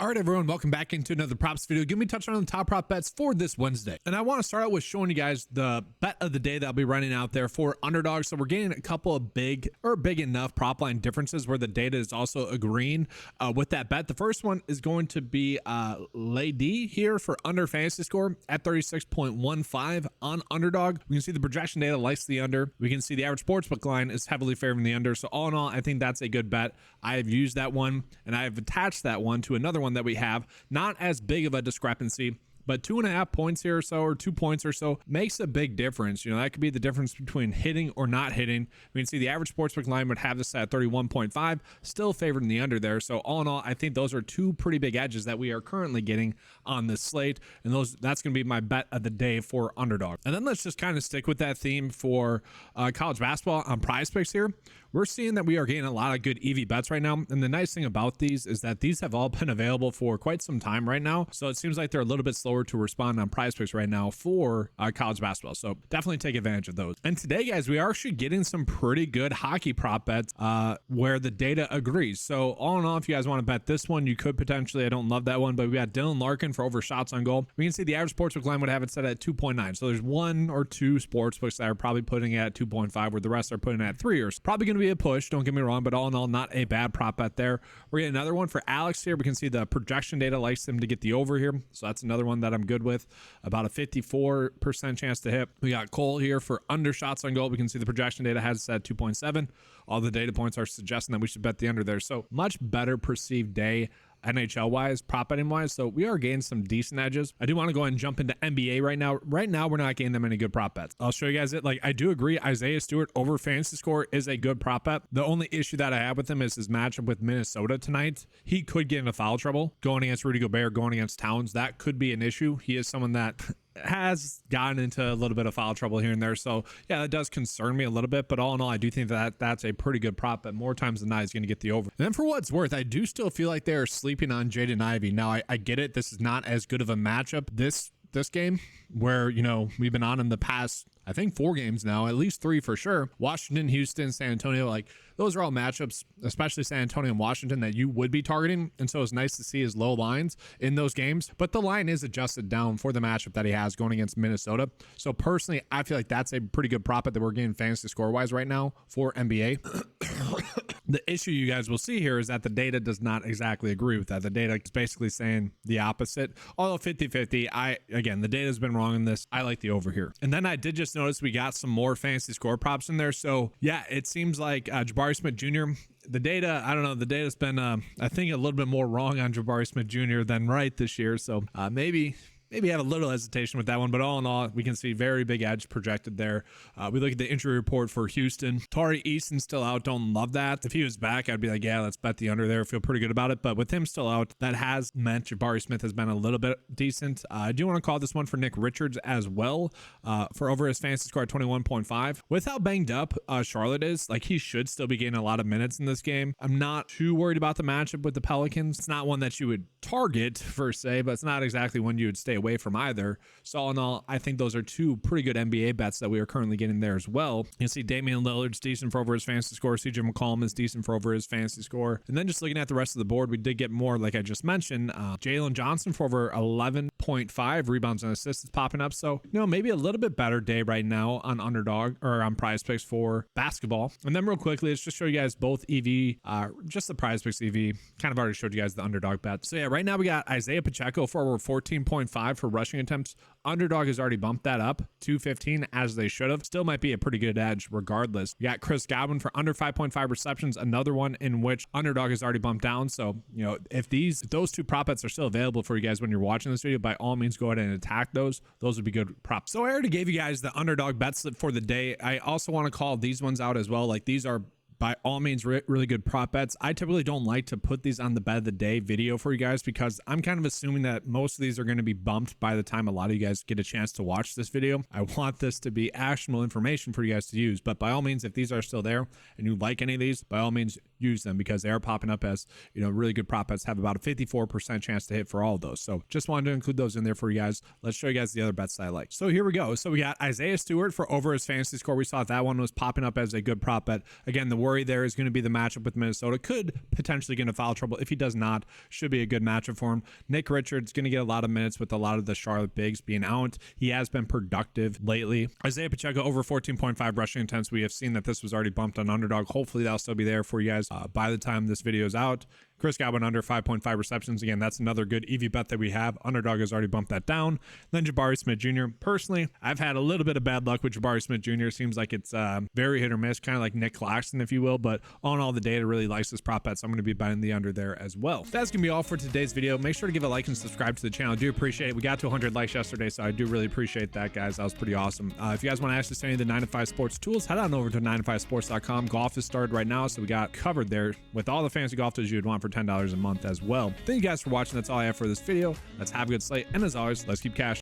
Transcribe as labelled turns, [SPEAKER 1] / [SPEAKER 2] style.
[SPEAKER 1] All right, everyone, welcome back into another props video. Give me a touchdown on the top prop bets for this Wednesday. And I want to start out with showing you guys the bet of the day that I'll be running out there for underdogs. So we're getting a couple of big enough prop line differences where the data is also agreeing with that bet. The first one is going to be Lady here for under fantasy score at 36.15 on underdog. We can see the projection data likes the under. We can see the average sportsbook line is heavily favoring the under. So all in all, I think that's a good bet. I have used that one and I have attached that one to another one that we have. Not as big of a discrepancy, but 2.5 points here or so, or 2 points or so, makes a big difference. You know, that could be the difference between hitting or not hitting. We can see the average sportsbook line would have this at 31.5, still favored in the under there. So all in all, I think those are two pretty big edges that we are currently getting on this slate, and that's going to be my bet of the day for underdog. And then let's just kind of stick with that theme for college basketball on PrizePicks here. We're seeing that we are getting a lot of good EV bets right now. And the nice thing about these is that these have all been available for quite some time right now. So it seems like they're a little bit slower to respond on PrizePicks right now for college basketball. So definitely take advantage of those. And today, guys, we are actually getting some pretty good hockey prop bets where the data agrees. So all in all, if you guys want to bet this one, you could potentially. I don't love that one, but we got Dylan Larkin for over shots on goal. We can see the average sportsbook line would have it set at 2.9. So there's one or two sportsbooks that are probably putting it at 2.5, where the rest are putting it at 3. Or probably going to be a push, don't get me wrong, but all in all, not a bad prop bet there. We're getting another one for Alex here. We can see the projection data likes him to get the over here, so that's another one that I'm good with. About a 54% chance to hit. We got Cole here for under shots on goal. We can see the projection data has it set 2.7. All the data points are suggesting that we should bet the under there. So much better perceived day NHL wise, prop betting wise. So we are getting some decent edges. I do want to go ahead and jump into NBA right now. Right now, we're not getting that many good prop bets. I'll show you guys it. Like, I do agree, Isaiah Stewart over fantasy score is a good prop bet. The only issue that I have with him is his matchup with Minnesota tonight. He could get into foul trouble going against Rudy Gobert, going against Towns. That could be an issue. He is someone that has gotten into a little bit of foul trouble here and there. So yeah, that does concern me a little bit, but all in all, I do think that that's a pretty good prop bet. More times than not, he's going to get the over. And then for what it's worth, I do still feel like they're sleeping on Jaden Ivey. Now I get it. This is not as good of a matchup this game, where, you know, we've been on in the past, I think 4 games now, at least 3 for sure. Washington, Houston, San Antonio, like those are all matchups, especially San Antonio and Washington, that you would be targeting. And so it's nice to see his low lines in those games, but the line is adjusted down for the matchup that he has going against Minnesota. So personally, I feel like that's a pretty good prop bet that we're getting fantasy score wise right now for NBA. The issue you guys will see here is that the data does not exactly agree with that. The data is basically saying the opposite. Although 50-50, again, the data has been wrong in this. I like the over here. And then I did just notice we got some more fantasy score props in there. So yeah, it seems like Jabari Smith Jr., the data, I don't know, the data's been, I think, a little bit more wrong on Jabari Smith Jr. than right this year. So maybe have a little hesitation with that one, but all in all, we can see very big edge projected there. We look at the injury report for Houston. Tari Easton's still out. Don't love that. If he was back, I'd be like, yeah, let's bet the under there. Feel pretty good about it. But with him still out, that has meant Jabari Smith has been a little bit decent. I do want to call this one for Nick Richards as well for over his fantasy score at 21.5. With how banged up Charlotte is, like, he should still be getting a lot of minutes in this game. I'm not too worried about the matchup with the Pelicans. It's not one that you would target per se, but it's not exactly one you would stay away from either. So all in all, I think those are two pretty good NBA bets that we are currently getting there as well. You can see Damian Lillard's decent for over his fantasy score. CJ McCollum is decent for over his fantasy score. And then just looking at the rest of the board, we did get more, like I just mentioned. Jalen Johnson for over 11.5 rebounds and assists is popping up. So, you know, maybe a little bit better day right now on underdog or on PrizePicks for basketball. And then real quickly, let's just show you guys both EV, just the PrizePicks EV. Kind of already showed you guys the underdog bet. So yeah, right now we got Isaiah Pacheco for over 14.5 for rushing attempts. Underdog has already bumped that up to 15, as they should have. Still might be a pretty good edge regardless. We got Chris Godwin for under 5.5 receptions, another one in which underdog has already bumped down. So, you know, if those two prop bets are still available for you guys when you're watching this video, by all means go ahead and attack those. Those would be good props. So I already gave you guys the underdog bets for the day. I also want to call these ones out as well. Like, these are by all means really good prop bets. I typically don't like to put these on the bet of the day video for you guys, because I'm kind of assuming that most of these are going to be bumped by the time a lot of you guys get a chance to watch this video. I want this to be actionable information for you guys to use, but by all means, if these are still there and you like any of these, by all means, use them because they are popping up as, you know, really good prop bets, have about a 54% chance to hit for all of those. So just wanted to include those in there for you guys. Let's show you guys the other bets that I like. So here we go. So we got Isaiah Stewart for over his fantasy score. We saw that one was popping up as a good prop bet. Again, the worry there is going to be the matchup with Minnesota. Could potentially get into foul trouble. If he does not, should be a good matchup for him. Nick Richards going to get a lot of minutes with a lot of the Charlotte bigs being out. He has been productive lately. Isaiah Pacheco over 14.5 rushing attempts. We have seen that this was already bumped on Underdog. Hopefully that'll still be there for you guys by the time this video is out. Chris Godwin under 5.5 receptions. Again, that's another good EV bet that we have. Underdog has already bumped that down. Then Jabari Smith Jr. Personally, I've had a little bit of bad luck with Jabari Smith Jr. Seems like it's very hit or miss, kind of like Nick Claxton, if you will. But on all the data really likes this prop bet, so I'm going to be betting the under there as well. That's going to be all for today's video. Make sure to give a like and subscribe to the channel. I do appreciate it. We got to 100 likes yesterday, so I do really appreciate that, guys. That was pretty awesome. If you guys want to access any of the 9to5 sports tools, head on over to 9to5sports.com. Golf is started right now, so we got covered there with all the fantasy golf tools you would want for $10 a month as well. Thank you guys for watching. That's all I have for this video. Let's have a good slate, and as always, let's keep cash.